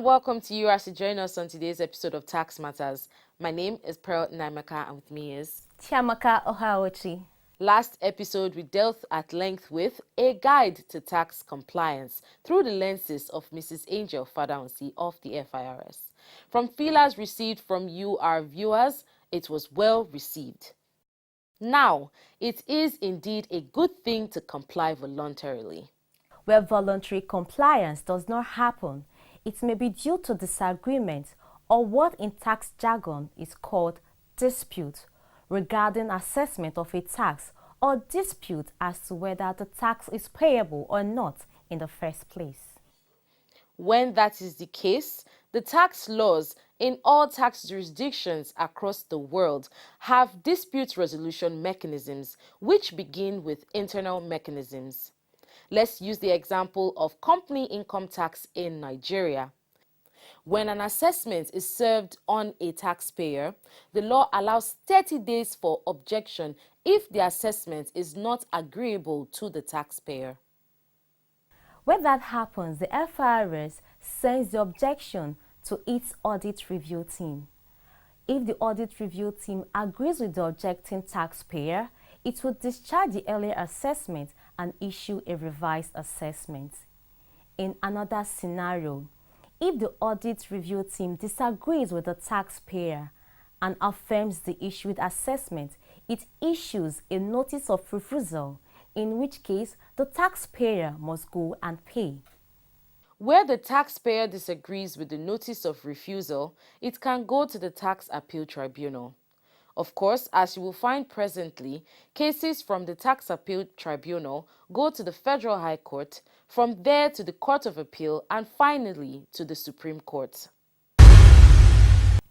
and welcome to you as you join us on today's episode of Tax Matters. My name is Pearl Naimaka and with me is Chiamaka Ohaochi. Last episode, we dealt at length with a guide to tax compliance through the lenses of Mrs. Angel Fadaunsi of the FIRS. From feelers received from you, our viewers, it was well received. Now, it is indeed a good thing to comply voluntarily. Where voluntary compliance does not happen, it may be due to disagreement or what in tax jargon is called dispute regarding assessment of a tax or dispute as to whether the tax is payable or not in the first place. When that is the case, the tax laws in all tax jurisdictions across the world have dispute resolution mechanisms which begin with internal mechanisms. Let's use the example of company income tax in Nigeria. When an assessment is served on a taxpayer, the law allows 30 days for objection if the assessment is not agreeable to the taxpayer. When that happens, the FIRS sends the objection to its audit review team. If the audit review team agrees with the objecting taxpayer, it will discharge the earlier assessment and issue a revised assessment. In another scenario, if the audit review team disagrees with the taxpayer and affirms the issued assessment, it issues a notice of refusal, in which case the taxpayer must go and pay. Where the taxpayer disagrees with the notice of refusal, it can go to the Tax Appeal Tribunal. Of course, as you will find presently, cases from the Tax Appeal Tribunal go to the Federal High Court, from there to the Court of Appeal, and finally to the Supreme Court.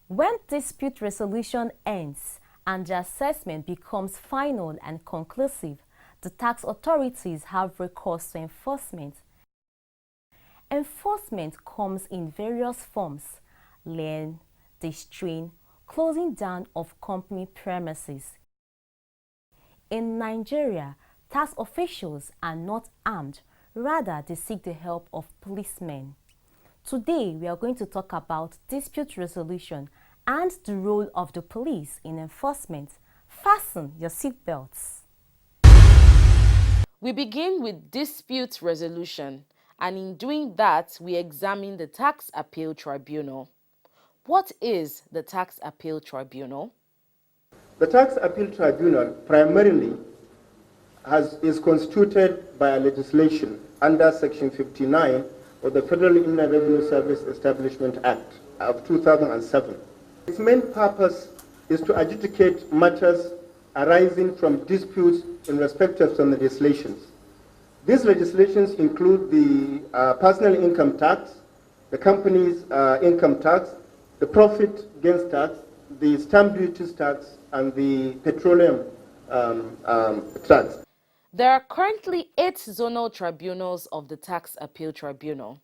When dispute resolution ends and the assessment becomes final and conclusive, the tax authorities have recourse to enforcement. Enforcement comes in various forms: lien, distrain, closing down of company premises. In Nigeria, tax officials are not armed, rather they seek the help of policemen. Today, we are going to talk about dispute resolution and the role of the police in enforcement. Fasten your seatbelts. We begin with dispute resolution, and in doing that, we examine the Tax Appeal Tribunal. What is the Tax Appeal Tribunal? The Tax Appeal Tribunal primarily is constituted by a legislation under Section 59 of the Federal Inland Revenue Service Establishment Act of 2007. Its main purpose is to adjudicate matters arising from disputes in respect of some legislations. These legislations include the personal income tax, the company's income tax, the profit gains tax, the stamp duties tax, and the petroleum tax. There are currently 8 zonal tribunals of the Tax Appeal Tribunal.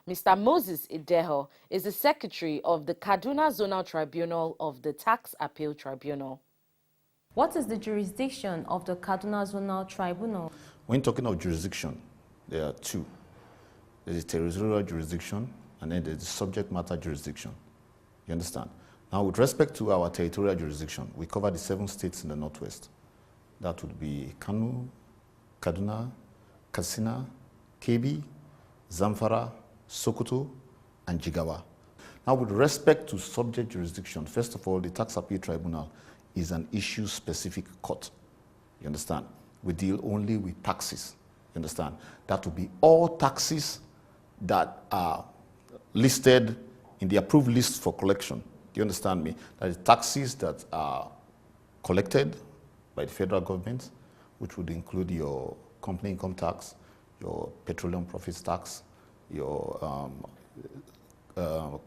Mr. Moses Ideho is the Secretary of the Kaduna Zonal Tribunal of the Tax Appeal Tribunal. What is the jurisdiction of the Kaduna Zonal Tribunal? When talking of jurisdiction, there are 2. There is territorial jurisdiction and then there is subject matter jurisdiction. You understand? Now, with respect to our territorial jurisdiction, we cover the 7 states in the Northwest. That would be Kano, Kaduna, Katsina, Kebbi, Zamfara, Sokoto, and Jigawa. Now, with respect to subject jurisdiction, first of all, the Tax Appeal Tribunal is an issue-specific court. You understand? We deal only with taxes. You understand? That will be all taxes that are listed in the approved list for collection. Do you understand me? That is taxes that are collected by the federal government, which would include your company income tax, your petroleum profits tax, your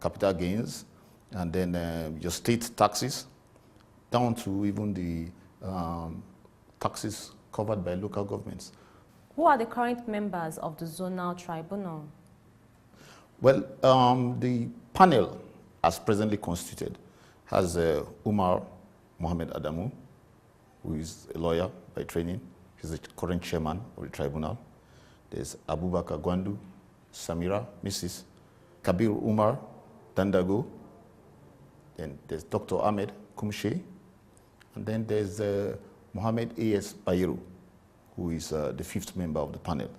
capital gains, and then your state taxes, down to even the taxes covered by local governments. Who are the current members of the Zonal Tribunal? Well, the panel, as presently constituted, has Umar Mohammed Adamu, who is a lawyer by training. He's the current chairman of the tribunal. There's Abubakar Gwandu, Samira, Mrs., Kabir Umar Dandago, then there's Dr. Ahmed Kumshe, and then there's Mohammed A.S. Bayero, who is the 5th member of the panel.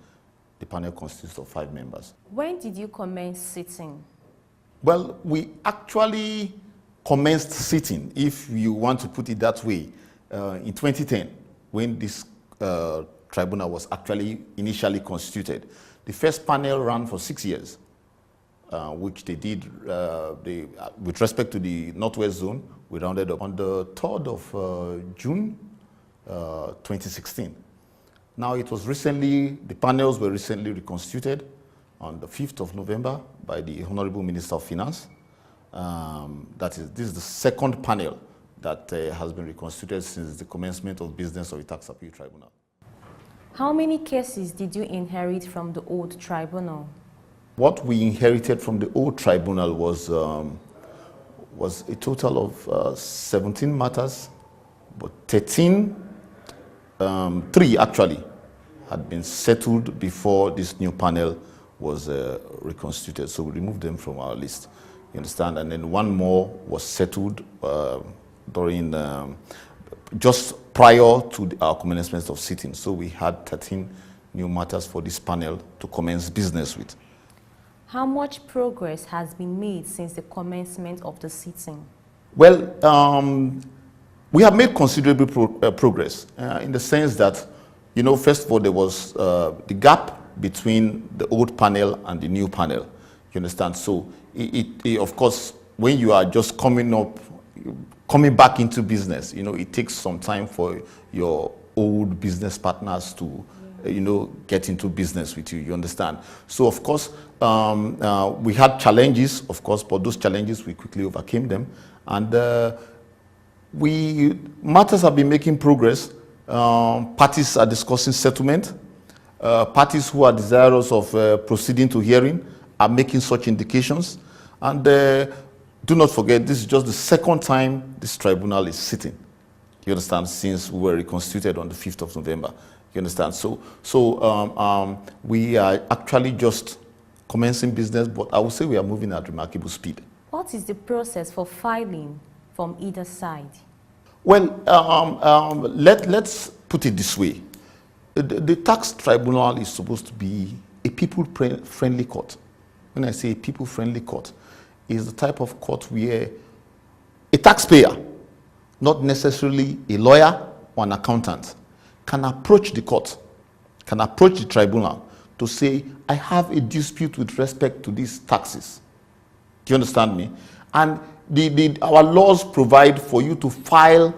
The panel consists of 5 members. When did you commence sitting? Well, we actually commenced sitting, if you want to put it that way, in 2010, when this tribunal was actually initially constituted. The first panel ran for 6 years, which they did with respect to the Northwest Zone. We rounded up on the 3rd of June 2016. Now it was recently, the panels were recently reconstituted on the 5th of November by the Honorable Minister of Finance. This is the second panel that has been reconstituted since the commencement of business of the Tax Appeal Tribunal. How many cases did you inherit from the old tribunal? What we inherited from the old tribunal was a total of 17 matters, but 3 actually had been settled before this new panel was reconstituted. So we removed them from our list, you understand? And then 1 more was settled during just prior to our commencement of sitting. So we had 13 new matters for this panel to commence business with. How much progress has been made since the commencement of the sitting? Well, we have made considerable progress in the sense that, you know, first of all, there was the gap between the old panel and the new panel, you understand? So, of course, when you are just coming back into business, you know, it takes some time for your old business partners to, you know, get into business with you, you understand? So, of course, we had challenges, of course, but those challenges, we quickly overcame them. And matters have been making progress. Parties are discussing settlement. Parties who are desirous of proceeding to hearing are making such indications. And do not forget, this is just the second time this tribunal is sitting, you understand, since we were reconstituted on the 5th of November. You understand? So we are actually just commencing business, but I would say we are moving at remarkable speed. What is the process for filing from either side? Well, let's put it this way. The tax tribunal is supposed to be a people-friendly court. When I say a people-friendly court, it's the type of court where a taxpayer, not necessarily a lawyer or an accountant, can approach the court, can approach the tribunal to say, I have a dispute with respect to these taxes. Do you understand me? And our laws provide for you to file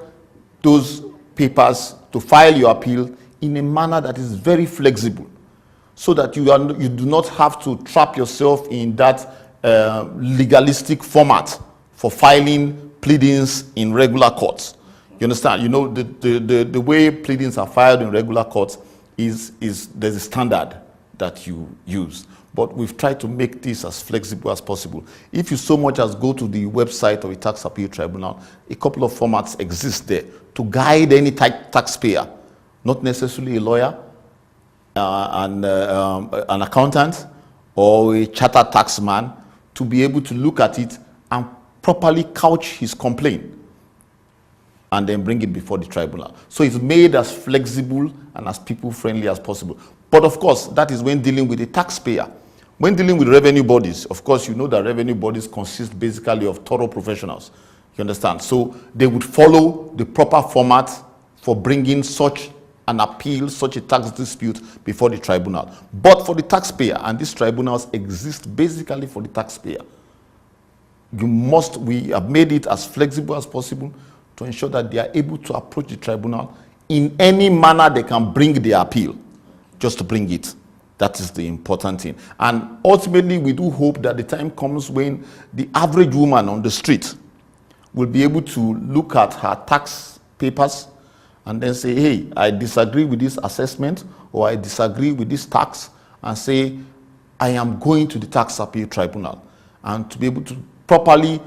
those papers, to file your appeal in a manner that is very flexible, so that you do not have to trap yourself in that legalistic format for filing pleadings in regular courts. You understand? You know, the way pleadings are filed in regular courts is there's a standard that you use. But we've tried to make this as flexible as possible. If you so much as go to the website of the Tax Appeal Tribunal, a couple of formats exist there to guide any taxpayer, not necessarily a lawyer, an accountant, or a chartered taxman, to be able to look at it and properly couch his complaint and then bring it before the tribunal. So it's made as flexible and as people-friendly as possible. But of course, that is when dealing with a taxpayer. When dealing with revenue bodies, of course, you know that revenue bodies consist basically of thorough professionals. You understand? So they would follow the proper format for bringing such an appeal, such a tax dispute before the tribunal. But for the taxpayer, and these tribunals exist basically for the taxpayer, we have made it as flexible as possible to ensure that they are able to approach the tribunal in any manner they can bring their appeal, just to bring it. That is the important thing. And ultimately, we do hope that the time comes when the average woman on the street will be able to look at her tax papers and then say, hey, I disagree with this assessment, or I disagree with this tax, and say, I am going to the Tax Appeal Tribunal, and to be able to properly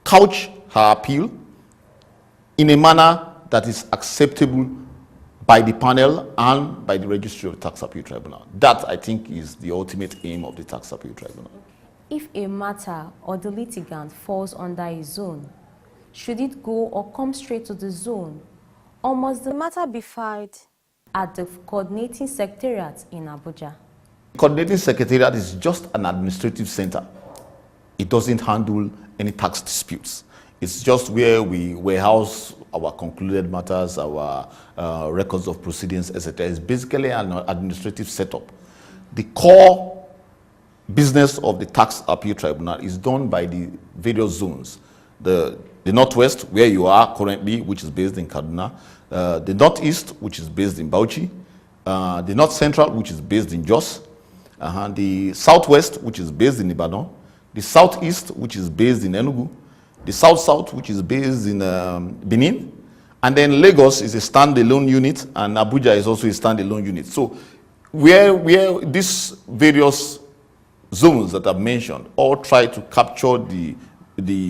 couch her appeal in a manner that is acceptable by the panel and by the Registry of the Tax Appeal Tribunal. That, I think, is the ultimate aim of the Tax Appeal Tribunal. If a matter or the litigant falls under a zone, should it go or come straight to the zone, or must the matter be filed at the coordinating secretariat in Abuja? Coordinating secretariat is just an administrative center. It doesn't handle any tax disputes. It's just where we warehouse our concluded matters, our records of proceedings, etc. It's basically an administrative setup. The core business of the Tax Appeal Tribunal is done by the various zones. The Northwest, where you are currently, which is based in Kaduna, the Northeast, which is based in Bauchi, the North Central, which is based in Jos, the Southwest, which is based in Ibadan, the Southeast, which is based in Enugu, the South-South, which is based in Benin, and then Lagos is a standalone unit, and Abuja is also a standalone unit. So where these various zones that I've mentioned all try to capture the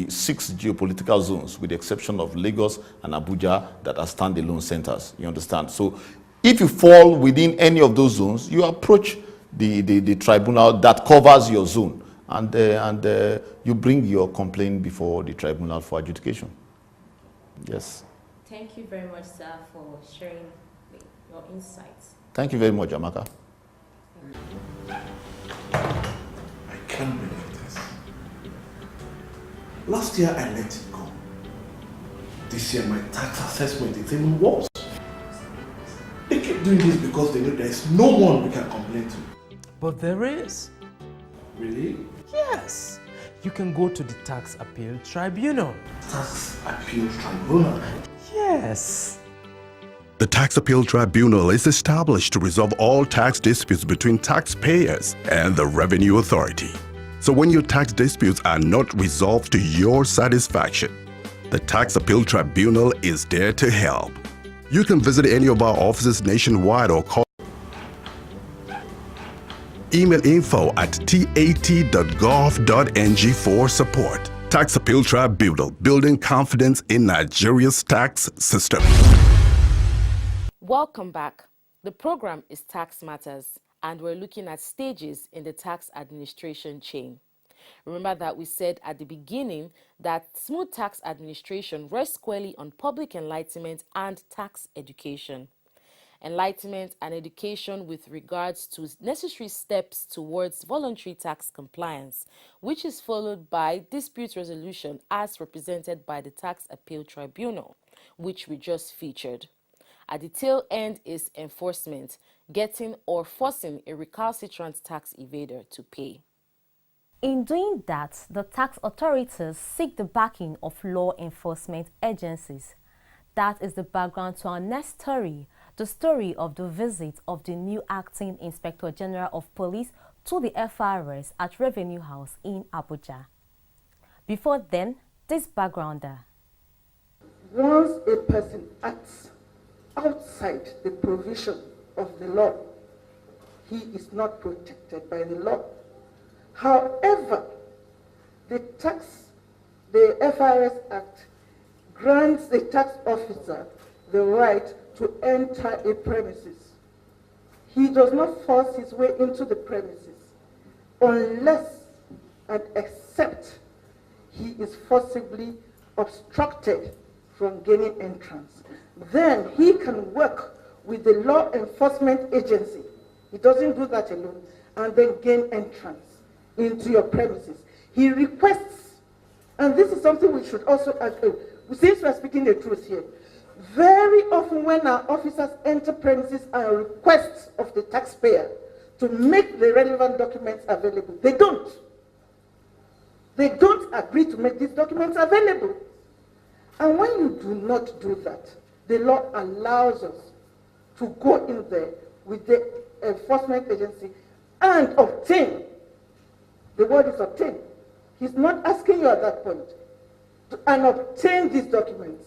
6 geopolitical zones, with the exception of Lagos and Abuja, that are standalone centers. You understand? So if you fall within any of those zones, you approach the tribunal that covers your zone, and you bring your complaint before the tribunal for adjudication. Yes. Thank you very much, sir, for sharing your insights. Thank you very much, Amaka. I can't believe this. Last year I let it go. This year my tax assessment is even worse. They keep doing this because they know there is no one we can complain to. But there is. Really? Yes. You can go to the Tax Appeal Tribunal. Tax Appeal Tribunal? Yes. The Tax Appeal Tribunal is established to resolve all tax disputes between taxpayers and the Revenue Authority. So when your tax disputes are not resolved to your satisfaction, the Tax Appeal Tribunal is there to help. You can visit any of our offices nationwide or call email info@tat.gov.ng for support. Tax Appeal Tribunal, building confidence in Nigeria's tax system. Welcome back. The program is Tax Matters, and we're looking at stages in the tax administration chain. Remember that we said at the beginning that smooth tax administration rests squarely on public enlightenment and tax education. Enlightenment and education with regards to necessary steps towards voluntary tax compliance, which is followed by dispute resolution as represented by the Tax Appeal Tribunal, which we just featured. At the tail end is enforcement, getting or forcing a recalcitrant tax evader to pay. In doing that, the tax authorities seek the backing of law enforcement agencies. That is the background to our next story, the story of the visit of the new Acting Inspector General of Police to the FRS at Revenue House in Abuja. Before then, this backgrounder. Once a person acts outside the provision of the law, he is not protected by the law. However, the FRS Act grants the tax officer the right to enter a premises. He does not force his way into the premises unless and except he is forcibly obstructed from gaining entrance. Then he can work with the law enforcement agency. He doesn't do that alone, and then gain entrance into your premises. He requests, and this is something we should also agree, since we are speaking the truth here, very often when our officers enter premises and requests of the taxpayer to make the relevant documents available, they don't. They don't agree to make these documents available. And when you do not do that, the law allows us to go in there with the enforcement agency and obtain. The word is obtain. He's not asking you at that point and obtain these documents.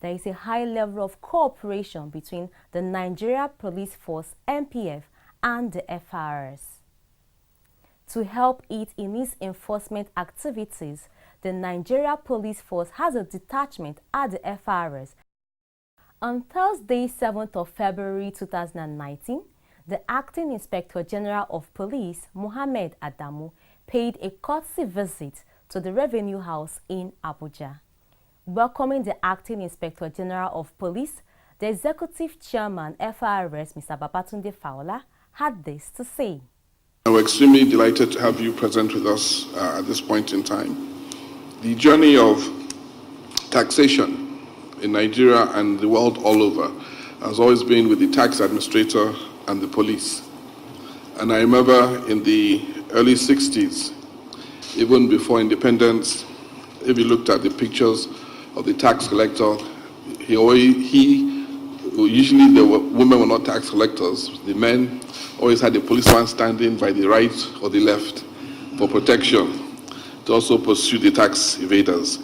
There is a high level of cooperation between the Nigeria Police Force (NPF) and the FRS. To help it in its enforcement activities, the Nigeria Police Force has a detachment at the FRS. On Thursday, 7th of February 2019, the Acting Inspector General of Police, Mohammed Adamu, paid a courtesy visit to the Revenue House in Abuja. Welcoming the Acting Inspector General of Police, the Executive Chairman, FRS, Mr. Babatunde Faola, had this to say. We're extremely delighted to have you present with us at this point in time. The journey of taxation in Nigeria and the world all over has always been with the tax administrator and the police. And I remember in the early 60s, even before independence, if you looked at the pictures of the tax collector, usually the women were not tax collectors. The men always had a policeman standing by the right or the left for protection to also pursue the tax evaders.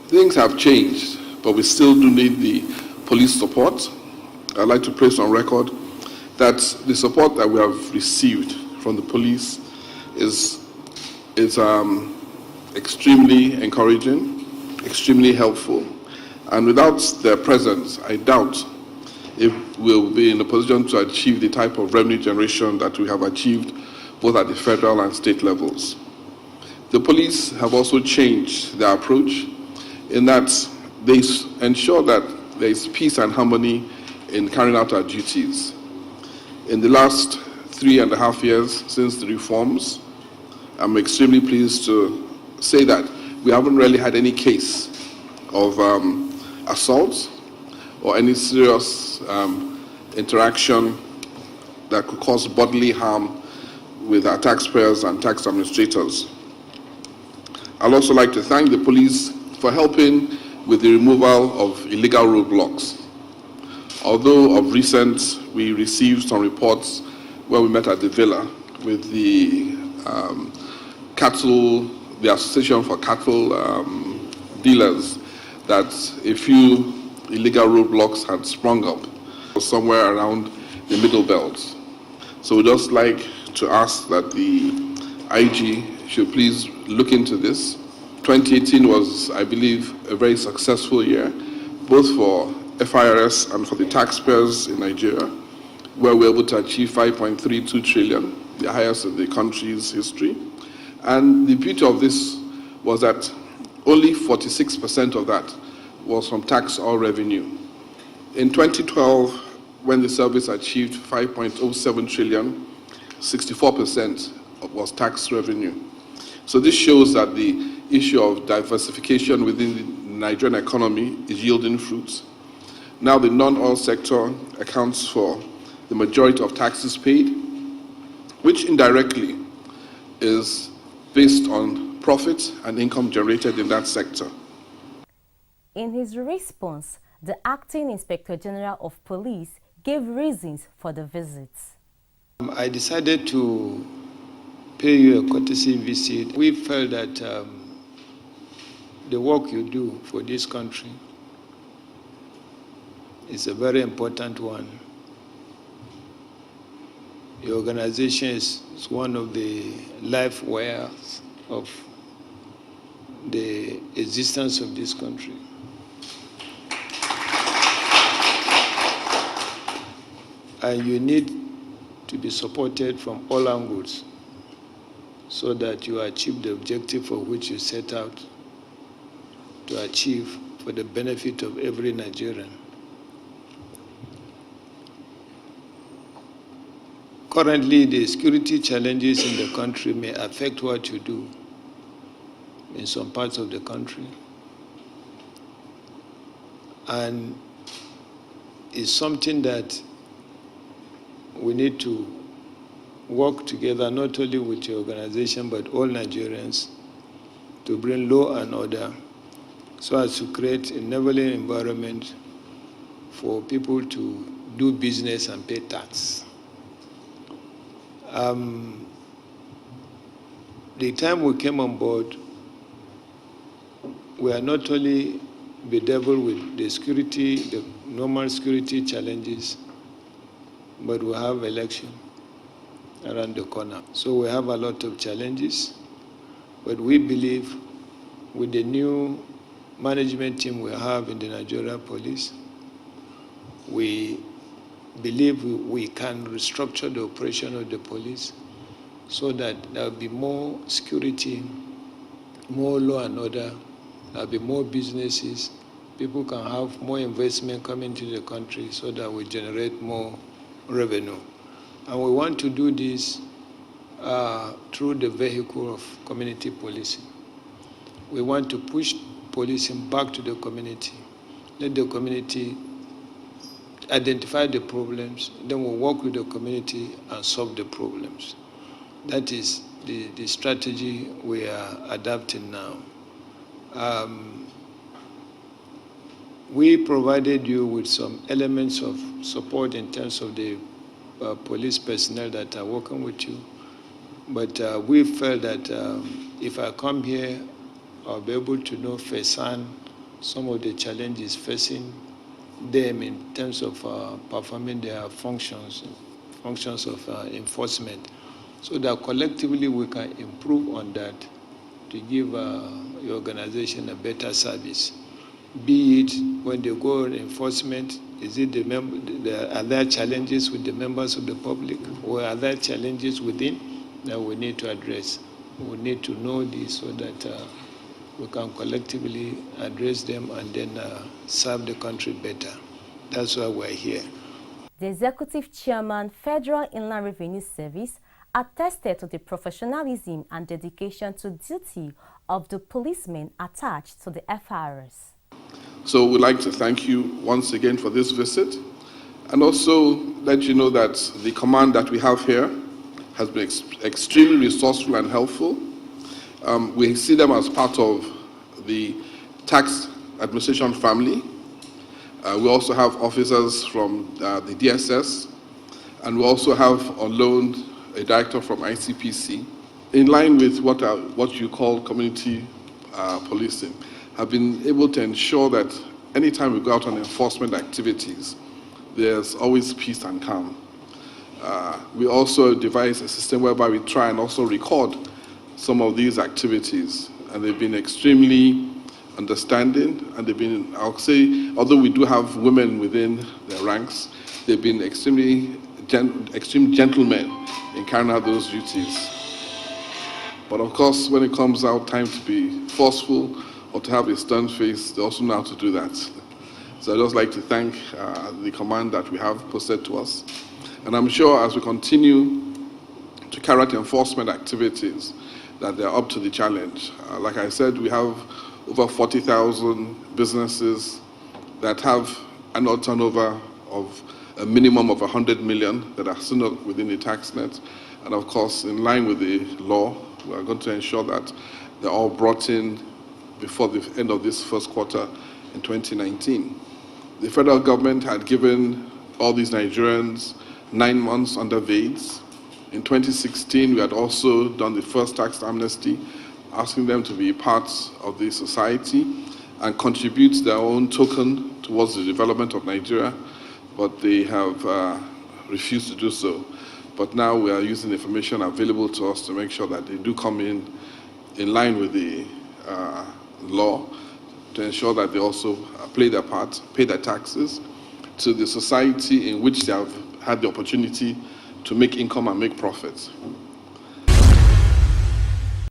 Things have changed, but we still do need the police support. I'd like to place on record that the support that we have received from the police is extremely encouraging, extremely helpful. And without their presence, I doubt if we'll be in a position to achieve the type of revenue generation that we have achieved both at the federal and state levels. The police have also changed their approach in that they ensure that there is peace and harmony in carrying out our duties. In the last 3.5 years since the reforms, I'm extremely pleased to say that we haven't really had any case of assault or any serious interaction that could cause bodily harm with our taxpayers and tax administrators. I'd also like to thank the police for helping with the removal of illegal roadblocks. Although of recent we received some reports where we met at the villa with the Association for Cattle Dealers, that a few illegal roadblocks had sprung up somewhere around the middle belt. So we'd just like to ask that the IG should please look into this. 2018 was, I believe, a very successful year, both for FIRS and for the taxpayers in Nigeria, where we were able to achieve 5.32 trillion, the highest in the country's history. And the beauty of this was that only 46% of that was from tax or revenue. In 2012, when the service achieved 5.07 trillion, 64% was tax revenue. So this shows that the issue of diversification within the Nigerian economy is yielding fruits. Now the non-oil sector accounts for the majority of taxes paid, which indirectly is based on profit and income generated in that sector. In his response, the Acting Inspector General of Police gave reasons for the visits. I decided to pay you a courtesy visit. We felt that the work you do for this country is a very important one. Your organization is one of the life wires of the existence of this country. And you need to be supported from all angles so that you achieve the objective for which you set out to achieve for the benefit of every Nigerian. Currently, the security challenges in the country may affect what you do in some parts of the country. And it's something that we need to work together, not only with your organization, but all Nigerians, to bring law and order so as to create a enabling environment for people to do business and pay tax. The time we came on board, we are not only bedeviled with the security, the normal security challenges, but we have election around the corner. So we have a lot of challenges, but we believe with the new management team we have in the Nigeria Police, we believe we can restructure the operation of the police so that there will be more security, more law and order, there will be more businesses, people can have more investment coming to the country so that we generate more revenue. And we want to do this through the vehicle of community policing. We want to push policing back to the community. Let the community identify the problems, then we'll work with the community and solve the problems. That is the strategy we are adapting now. We provided you with some elements of support in terms of the police personnel that are working with you, but we felt that if I come here, I'll be able to know firsthand some of the challenges facing them in terms of performing their functions of enforcement, so that collectively we can improve on that to give your organization a better service. Be it when they go on enforcement, is it are there challenges with the members of the public, or are there challenges within that we need to address? We need to know this so that we can collectively address them and then serve the country better. That's why we're here. The Executive Chairman, Federal Inland Revenue Service, attested to the professionalism and dedication to duty of the policemen attached to the FRS. So we'd like to thank you once again for this visit, and also let you know that the command that we have here has been extremely resourceful and helpful. We see them as part of the tax administration family. We also have officers from the DSS, and we also have on loan a director from ICPC. In line with what you call community policing, have been able to ensure that anytime we go out on enforcement activities, there's always peace and calm. We also devise a system whereby we try and also record some of these activities, and they've been extremely understanding, and they've been, I'll say, although we do have women within their ranks, they've been extreme gentlemen in carrying out those duties. But of course, when it comes out time to be forceful or to have a stern face, they also know how to do that. So I'd just like to thank the command that we have posted to us. And I'm sure as we continue to carry out enforcement activities, that they're up to the challenge. Like I said, we have over 40,000 businesses that have annual turnover of a minimum of 100 million that are still not within the tax net. And of course, in line with the law, we are going to ensure that they're all brought in before the end of this first quarter in 2019. The federal government had given all these Nigerians 9 months under VADES. In 2016, we had also done the first tax amnesty, asking them to be part of the society and contribute their own token towards the development of Nigeria, but they have refused to do so. But now we are using the information available to us to make sure that they do come in line with the law, to ensure that they also play their part, pay their taxes to the society in which they have had the opportunity to make income and make profits.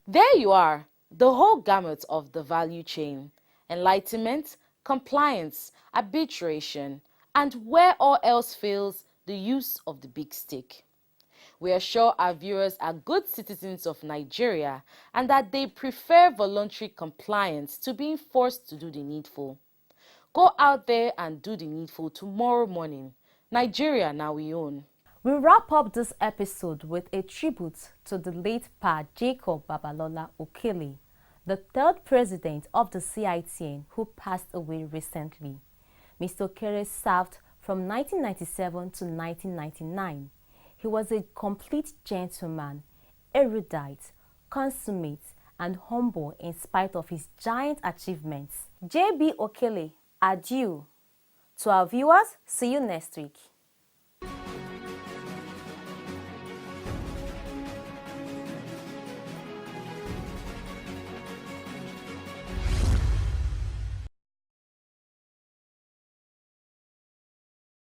There you are, the whole gamut of the value chain: enlightenment, compliance, arbitration, and where all else fails, the use of the big stick. We are sure our viewers are good citizens of Nigeria and that they prefer voluntary compliance to being forced to do the needful. Go out there and do the needful tomorrow morning. Nigeria now we own. We wrap up this episode with a tribute to the late Pa Jacob Babalola Okele, the third president of the CITN who passed away recently. Mr. Okele served from 1997 to 1999. He was a complete gentleman, erudite, consummate, and humble in spite of his giant achievements. J.B. Okele, adieu. To our viewers, see you next week.